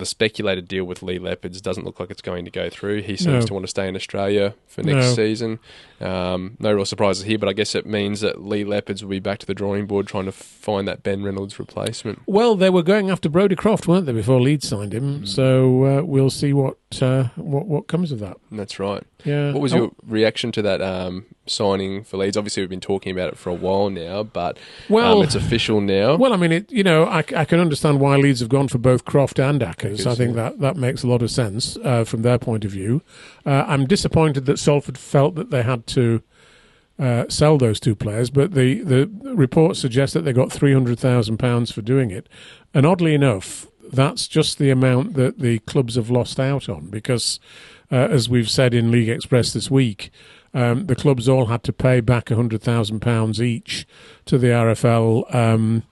S1: speculated deal with Lee Leopards doesn't look like it's going to go through. He seems to want to stay in Australia for next season. No real surprises here, but I guess it means that Lee Leopards will be back to the drawing board trying to find that Ben Reynolds replacement.
S2: Well, they were going after Brodie Croft, weren't they, before Leeds signed him? So we'll see what comes of that.
S1: That's right.
S2: Yeah.
S1: What was your reaction to that signing for Leeds? Obviously, we've been talking about it for a while now, but it's official now.
S2: Well, I mean, I can understand why Leeds have gone for both Croft and Ackers. I think that makes a lot of sense from their point of view. I'm disappointed that Salford felt that they had to sell those 2 players, but the report suggests that they got £300,000 for doing it. And oddly enough, that's just the amount that the clubs have lost out on, because, as we've said in League Express this week, the clubs all had to pay back £100,000 each to the RFL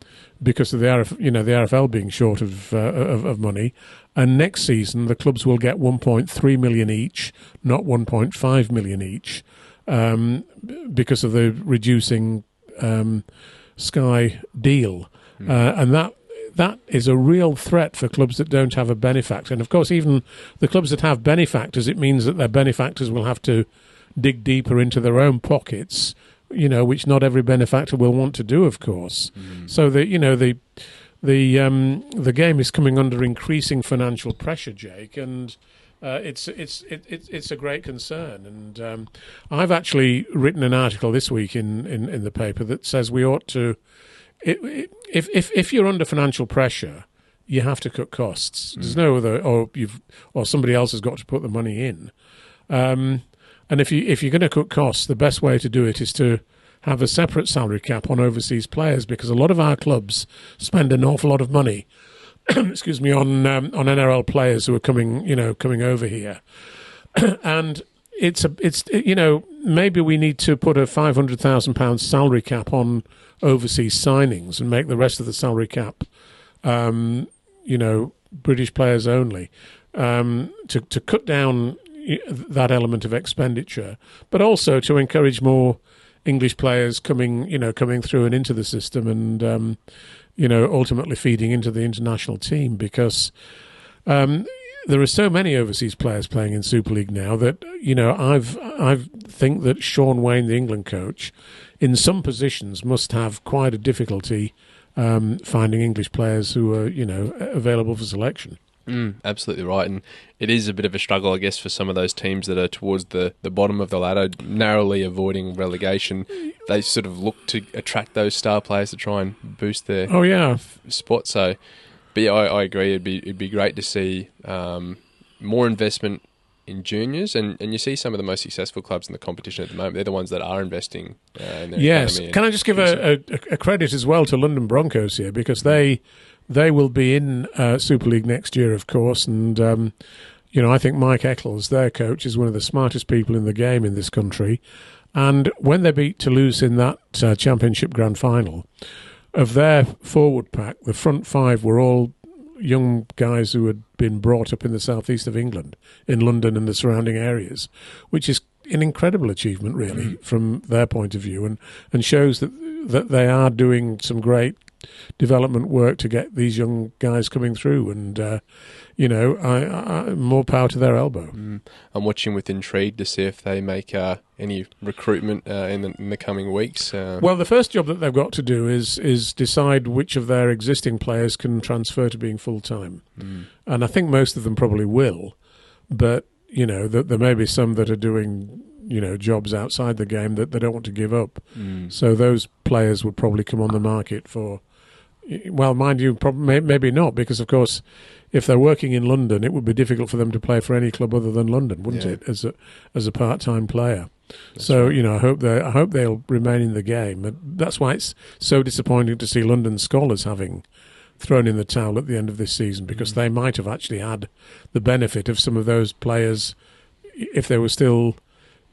S2: because of the RFL being short of money. And next season, the clubs will get 1.3 million each, not 1.5 million each, because of the reducing Sky deal, and that is a real threat for clubs that don't have a benefactor. And of course, even the clubs that have benefactors, it means that their benefactors will have to dig deeper into their own pockets, which not every benefactor will want to do, of course. So the game is coming under increasing financial pressure, Jake, and it's a great concern. And I've actually written an article this week in the paper that says we ought to, if you're under financial pressure, you have to cut costs. There's no other, or somebody else has got to put the money in. And if you're going to cut costs, the best way to do it is to have a separate salary cap on overseas players, because a lot of our clubs spend an awful lot of money, excuse me, on NRL players who are coming over here, and it's maybe we need to put a £500,000 salary cap on overseas signings and make the rest of the salary cap, British players only, to cut down that element of expenditure, but also to encourage more English players coming through and into the system, and ultimately feeding into the international team, because there are so many overseas players playing in Super League now that I think that Sean Wayne, the England coach, in some positions must have quite a difficulty finding English players who are available for selection.
S1: Absolutely right, and it is a bit of a struggle, I guess, for some of those teams that are towards the bottom of the ladder, narrowly avoiding relegation. They sort of look to attract those star players to try and boost their spot. So, but yeah, I agree. It'd be great to see more investment in juniors, and you see some of the most successful clubs in the competition at the moment. They're the ones that are investing in their academy.
S2: Can I just give a credit as well to London Broncos here, because they will be in Super League next year, of course, and I think Mike Eccles, their coach, is one of the smartest people in the game in this country. And when they beat Toulouse in that Championship Grand Final, of their forward pack, the front five were all young guys who had been brought up in the southeast of England, in London and the surrounding areas, which is an incredible achievement, really, from their point of view, and shows that they are doing some great development work to get these young guys coming through, and I more power to their elbow.
S1: I'm watching with intrigue to see if they make any recruitment in the coming weeks.
S2: Well, the first job that they've got to do is decide which of their existing players can transfer to being full-time. And I think most of them probably will, but there may be some that are doing jobs outside the game that they don't want to give up. So those players would probably come on the market for, well, mind you, maybe not, because of course, if they're working in London, it would be difficult for them to play for any club other than London, wouldn't it? As a part-time player. That's right. I hope they'll remain in the game. And that's why it's so disappointing to see London Scholars having thrown in the towel at the end of this season, because they might have actually had the benefit of some of those players if they were still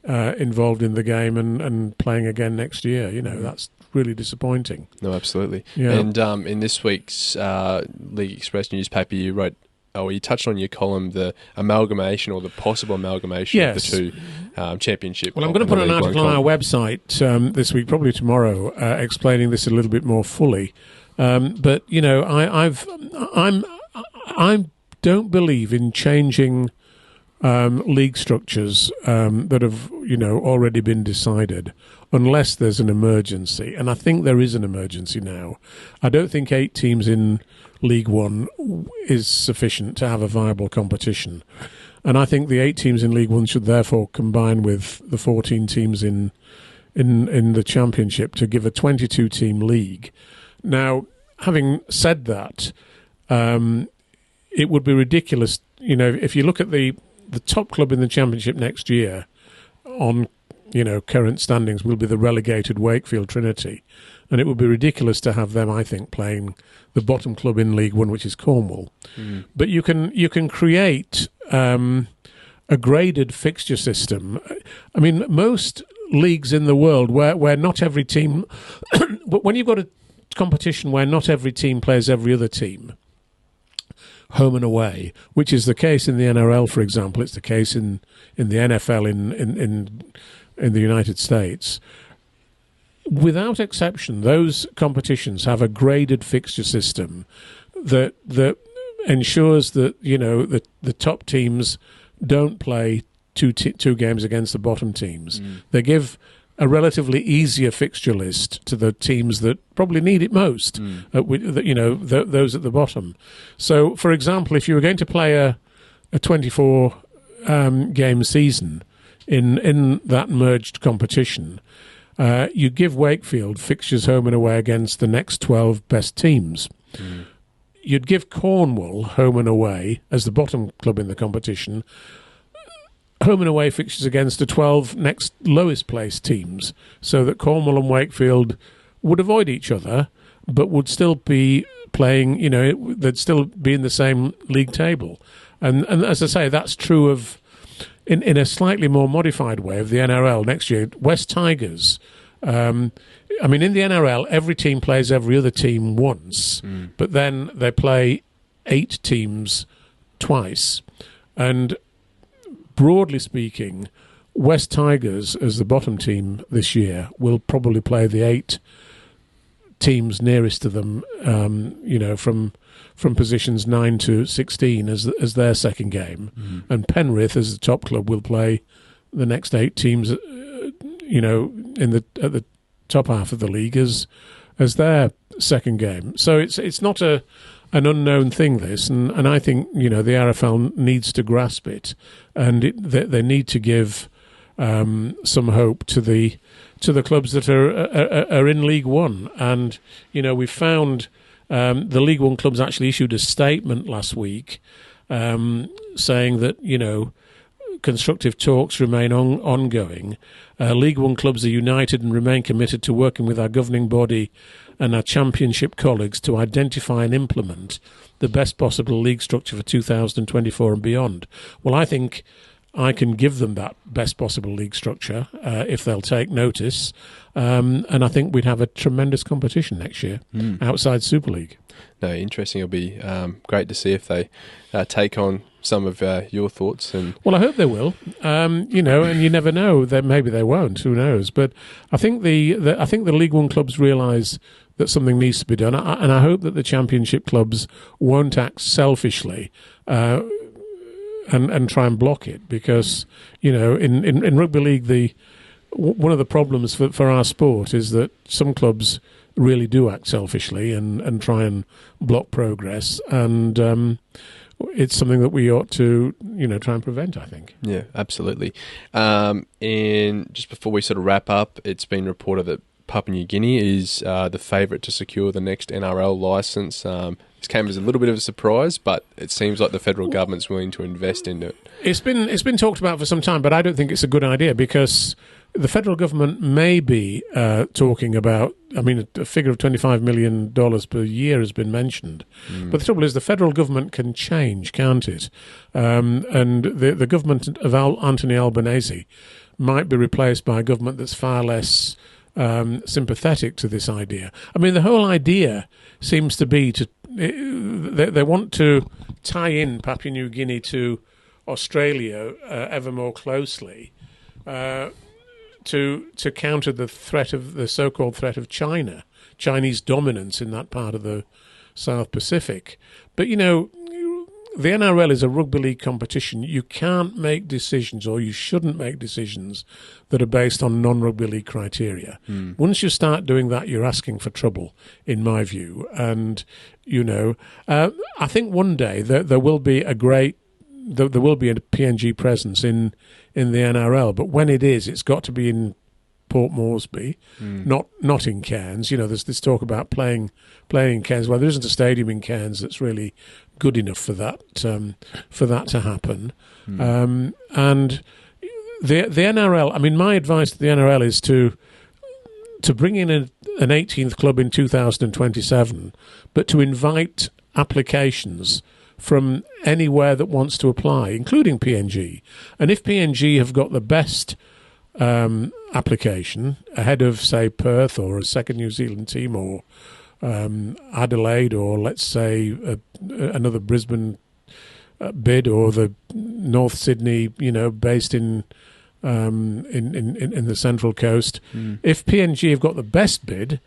S2: involved in the game and playing again next year. That's really disappointing. No,
S1: absolutely. Yeah. And in this week's League Express newspaper, you touched on your column the amalgamation, or the possible amalgamation of the two championship.
S2: Well, I'm going to put an article on our website this week, probably tomorrow, explaining this a little bit more fully. But I don't believe in changing league structures that have already been decided, unless there's an emergency, and I think there is an emergency now. I don't think 8 teams in League One is sufficient to have a viable competition, and I think the 8 teams in League One should therefore combine with the 14 teams in the Championship to give a 22-team league. Now, having said that, it would be ridiculous, if you look at the top club in the Championship next year on current standings will be the relegated Wakefield Trinity, and it would be ridiculous to have them, I think, playing the bottom club in League One, which is Cornwall. But you can create a graded fixture system. I mean, most leagues in the world where not every team but when you've got a competition where not every team plays every other team, home and away, which is the case in the NRL, for example. It's the case in the NFL in the United States. Without exception, those competitions have a graded fixture system that ensures that the top teams don't play two games against the bottom teams. They give a relatively easier fixture list to the teams that probably need it most, those at the bottom. So, for example, if you were going to play a 24 game season in that merged competition, you give Wakefield fixtures home and away against the next 12 best teams. you'd give Cornwall home and away as the bottom club in the competition, home and away fixtures against the 12 next lowest placed teams, so that Cornwall and Wakefield would avoid each other, but would still be playing, they'd still be in the same league table. And as I say, that's true of, in a slightly more modified way, of the NRL next year. West Tigers, in the NRL, every team plays every other team once, but then they play 8 teams twice. And broadly speaking, West Tigers, as the bottom team this year, will probably play the 8 teams nearest to them, from positions 9 to 16 as their second game, and Penrith, as the top club, will play the next 8 teams, at the top half of the league as their second game. So it's not an unknown thing, this, and I think the RFL needs to grasp it, and they need to give some hope to the clubs that are in League One. And we found the League One clubs actually issued a statement last week saying that constructive talks remain ongoing. League One clubs are united and remain committed to working with our governing body and our championship colleagues to identify and implement the best possible league structure for 2024 and beyond. Well, I think I can give them that best possible league structure if they'll take notice, and I think we'd have a tremendous competition next year outside Super League.
S1: No, interesting. It'll be great to see if they take on some of your thoughts.
S2: Well, I hope they will. And you never know. Maybe they won't. Who knows? But I think the League One clubs realise that something needs to be done, and I hope that the Championship clubs won't act selfishly and try and block it, because in rugby league, one of the problems for our sport is that some clubs really do act selfishly and try and block progress, and it's something that we ought to try and prevent, I think.
S1: Yeah, absolutely. And just before we sort of wrap up, it's been reported that Papua New Guinea is the favourite to secure the next NRL licence. This came as a little bit of a surprise, but it seems like the federal government's willing to invest in it. It's
S2: been talked about for some time, but I don't think it's a good idea, because the federal government may be talking about, a figure of $25 million per year has been mentioned. But the trouble is, the federal government can change, can't it? And the government of Anthony Albanese might be replaced by a government that's far less sympathetic to this idea. The whole idea seems to be they want to tie in Papua New Guinea to Australia ever more closely to counter the threat of the so-called threat of Chinese dominance in that part of the South Pacific. But the NRL is a rugby league competition. You can't make decisions, or you shouldn't make decisions, that are based on non-rugby league criteria. Once you start doing that, you're asking for trouble, in my view. And, I think one day there will be a PNG presence in the NRL. But when it is, it's got to be in Port Moresby, not in Cairns. There's this talk about playing in Cairns. Well, there isn't a stadium in Cairns that's really good enough for that to happen. And the NRL. My advice to the NRL is to bring in an 18th club in 2027, but to invite applications from anywhere that wants to apply, including PNG. And if PNG have got the best application ahead of, say, Perth or a second New Zealand team, or Adelaide, or let's say another Brisbane bid, or the North Sydney, based in the Central Coast. If PNG have got the best bid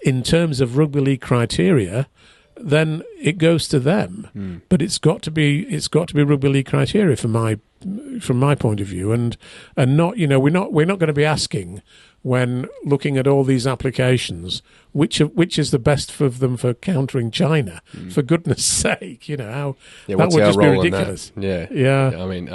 S2: in terms of rugby league criteria, then it goes to them. But it's got to be rugby league criteria, for my from my point of view, and not, we're not going to be asking, when looking at all these applications, which is the best for them for countering China? For goodness' sake, that would just be ridiculous.
S1: Yeah. I mean,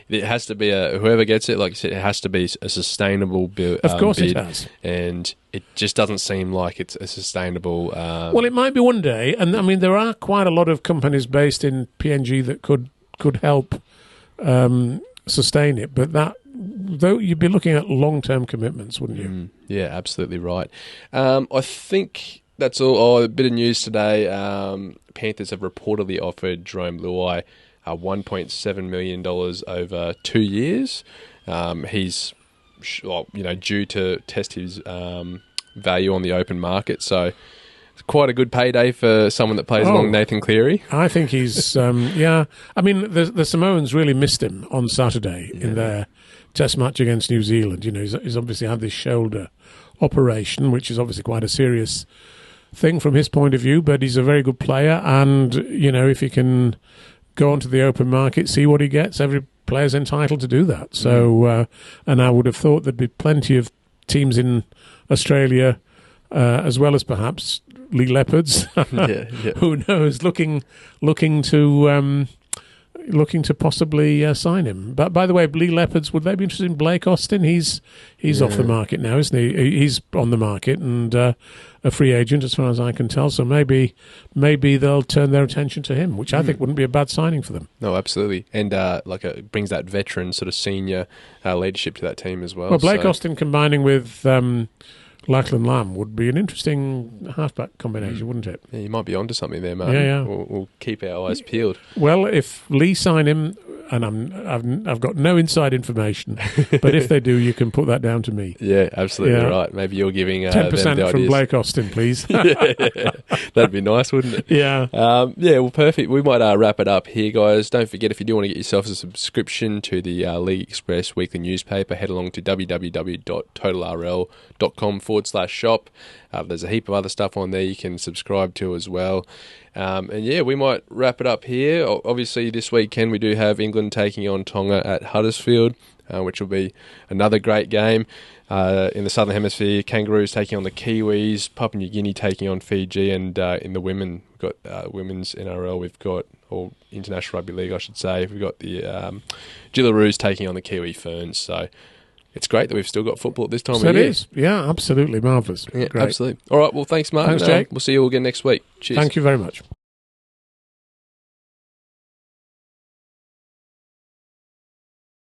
S1: it has to be whoever gets it, like you said, it has to be a sustainable bid.
S2: Of course, it has,
S1: and it just doesn't seem like it's a sustainable.
S2: Well, it might be one day, and I mean, there are quite a lot of companies based in PNG that could help sustain it, but though you'd be looking at long-term commitments, wouldn't you?
S1: Yeah, absolutely right. I think that's all. Oh, a bit of news today. Panthers have reportedly offered Jerome Luai $1.7 million over 2 years. He's due to test his value on the open market, so it's quite a good payday for someone that plays along Nathan Cleary.
S2: I think he's, I mean, the Samoans really missed him on Saturday in their test match against New Zealand. He's obviously had this shoulder operation, which is obviously quite a serious thing from his point of view, but he's a very good player, and, if he can go onto the open market, see what he gets, every player's entitled to do that. So, and I would have thought there'd be plenty of teams in Australia, as well as perhaps Lee Leopards, who knows, looking to possibly sign him. But by the way, Lee Leopards, would they be interested in Blake Austin? He's off the market now, isn't he? He's on the market and a free agent, as far as I can tell. So maybe they'll turn their attention to him, which I think wouldn't be a bad signing for them.
S1: No, absolutely, and it brings that veteran sort of senior leadership to that team as well.
S2: Well, Blake Austin combining with Lachlan Lamb would be an interesting halfback combination, wouldn't it?
S1: Yeah, you might be onto something there, Martin.
S2: Yeah.
S1: We'll keep our eyes peeled.
S2: Well, if Lee sign him, and I've got no inside information, but if they do, you can put that down to me.
S1: Yeah, absolutely right. Maybe you're giving
S2: 10% from Blake Austin, please.
S1: That'd be nice, wouldn't it?
S2: Yeah.
S1: Well, perfect. We might wrap it up here, guys. Don't forget, if you do want to get yourself a subscription to the League Express weekly newspaper, head along to www.totalrl.com/shop. There's a heap of other stuff on there you can subscribe to as well. We might wrap it up here. Obviously, this weekend we do have England taking on Tonga at Huddersfield, which will be another great game. In the Southern Hemisphere, Kangaroos taking on the Kiwis, Papua New Guinea taking on Fiji, and in the women, we've got women's NRL, or International Rugby League, I should say. We've got the Jillaroos taking on the Kiwi Ferns. So it's great that we've still got football at this time of year.
S2: It is. Yeah, absolutely. Marvellous.
S1: Yeah, great. Absolutely. All right, well, thanks, Martin.
S2: Thanks, Jake.
S1: We'll see you all again next week. Cheers.
S2: Thank you very much.